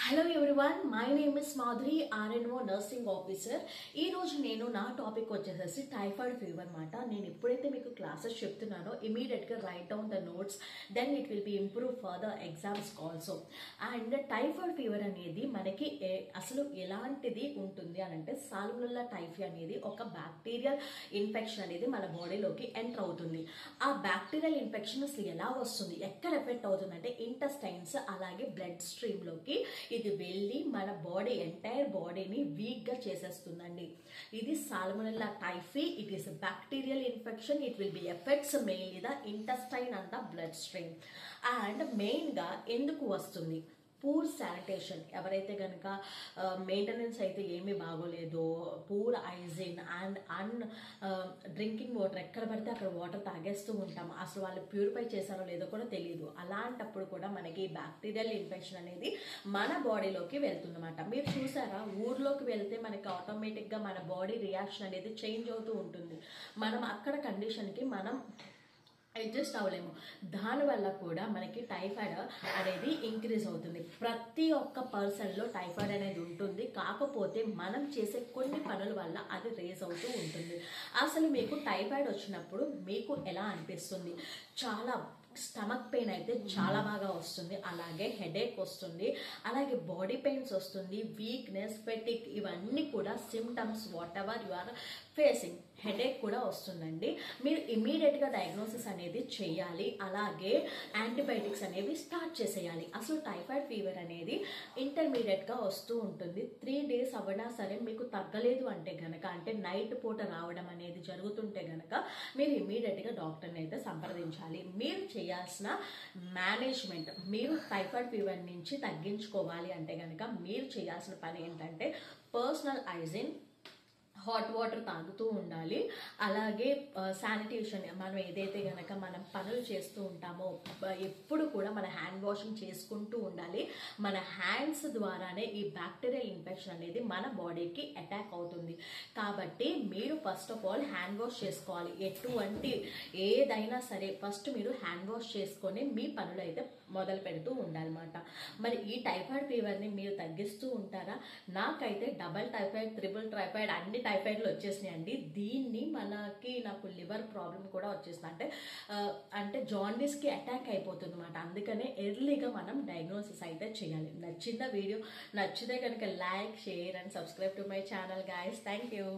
Hello everyone, my name is Madhuri, RNO nursing officer. ఈ రోజు నేను నా టాపిక్ వచ్చేసి టైఫాయిడ్ ఫీవర్ అన్నమాట. నేను ఎప్పుడైతే మీకు క్లాసెస్ చెప్తున్నానో ఇమీడియట్ గా write down the notes, then it will be improve for the exams also. And typhoid fever అనేది మనకి అసలు ఎలాంటిది ఉంటుంది అని అంటే, సాల్మొనెల్లా టైఫీ అనేది ఒక బ్యాక్టీరియల్ ఇన్ఫెక్షన్ అనేది మన బాడీలోకి ఎంటర్ అవుతుంది. ఆ బ్యాక్టీరియల్ ఇన్ఫెక్షన్ అసలు ఎలా వస్తుంది, ఎక్కడ ఎఫెక్ట్ అవుతుంది అంటే ఇంటెస్టైన్స్ అలాగే బ్లడ్ స్ట్రీమ్ లోకి ఇది వెళ్ళి మన బాడీ ఎంటైర్ బాడీని వీక్ గా చేసేస్తుందండి. ఇది salmonella typhi. It is bacterial infection. It will B effects mainly the intestine and the blood stream. And main గా ఎందుకు వస్తుంది? Poor sanitation. ఎవరైతే కనుక మెయింటెనెన్స్ అయితే ఏమీ బాగోలేదు, poor hygiene and drinking water ఎక్కడ పడితే అక్కడ వాటర్ తాగేస్తూ ఉంటాం, అసలు వాళ్ళు ప్యూరిఫై చేశారో లేదో కూడా తెలియదు. అలాంటప్పుడు కూడా మనకి బ్యాక్టీరియల్ ఇన్ఫెక్షన్ అనేది మన బాడీలోకి వెళ్తుందన్నమాట. మీరు చూసారా, ఊర్లోకి వెళ్తే మనకి ఆటోమేటిక్గా మన బాడీ రియాక్షన్ అనేది చేంజ్ అవుతూ ఉంటుంది. మనం అక్కడ కండిషన్కి మనం అడ్జస్ట్ అవ్వలేము. దానివల్ల కూడా మనకి టైఫాయిడ్ అనేది ఇంక్రీజ్ అవుతుంది. ప్రతి ఒక్క పర్సన్లో టైఫాయిడ్ అనేది ఉంటుంది. కాకపోతే మనం చేసే కొన్ని పనుల వల్ల అది రేజ్ అవుతూ ఉంటుంది. అసలు మీకు టైఫాయిడ్ వచ్చినప్పుడు మీకు ఎలా అనిపిస్తుంది? చాలా స్టమక్ పెయిన్ అయితే చాలా బాగా వస్తుంది, అలాగే హెడేక్ వస్తుంది, అలాగే బాడీ పెయిన్స్ వస్తుంది, వీక్నెస్, ఫెటిక్, ఇవన్నీ కూడా symptoms whatever you are facing. Headache కూడా వస్తుందండి. మీరు ఇమీడియట్ గా డయాగ్నోసిస్ అనేది చేయాలి. అలాగే యాంటీబయాటిక్స్ అనేవి స్టార్ట్ చేసేయాలి. అసలు టైఫాయిడ్ ఫీవర్ అనేది ఇంటర్మీడియట్ గా వస్తూ ఉంటుంది. 3 days అవ్వడా సరే మీకు తగ్గలేదు అంటే గనక, అంటే నైట్ పూట రావడం అనేది జరుగుతుంటే గనక మీరు ఇమీడియట్ గా డాక్టర్ని అయితే సంప్రదించాలి. మీరు చేయాల్సిన మేనేజ్మెంట్, మీరు టైఫాయిడ్ ఫీవర్ నుంచి తగ్గించుకోవాలి అంటే గనక మీరు చేయాల్సిన పని ఏంటంటే పర్సనల్ హైజీన్, హాట్ వాటర్ తాగుతూ ఉండాలి. అలాగే శానిటేషన్, మనం ఏదైతే గనక మనం పనులు చేస్తూ ఉంటామో ఎప్పుడు కూడా మన హ్యాండ్ వాషింగ్ చేసుకుంటూ ఉండాలి. మన హ్యాండ్స్ ద్వారానే ఈ బ్యాక్టీరియల్ ఇన్ఫెక్షన్ అనేది మన బాడీకి అటాక్ అవుతుంది. కాబట్టి మీరు first of all hand wash చేసుకోవాలి. ఎటువంటి ఏదైనా సరే ఫస్ట్ మీరు హ్యాండ్ వాష్ చేసుకొని మీ పనులు అయితే మొదలు పెడుతూ ఉండాలన్నమాట. మరి ఈ టైఫాయిడ్ ఫీవర్ని మీరు తగ్గిస్తూ ఉంటారా? నాకైతే డబల్ టైఫాయిడ్, త్రిబుల్ టైఫాయిడ్, అన్ని టైఫాయిడ్లు వచ్చేసినాయి అండి. దీన్ని నాకు లివర్ ప్రాబ్లం కూడా వచ్చేసింది. అంటే జాండీస్ కి అటాక్ అయిపోతుంది అనమాట. అందుకనే ఎర్లీగా మనం డయాగ్నోసిస్ అయితే చేయాలి. నచ్చిన వీడియో నచ్చితే కనుక like, share and subscribe to my channel guys. Thank you.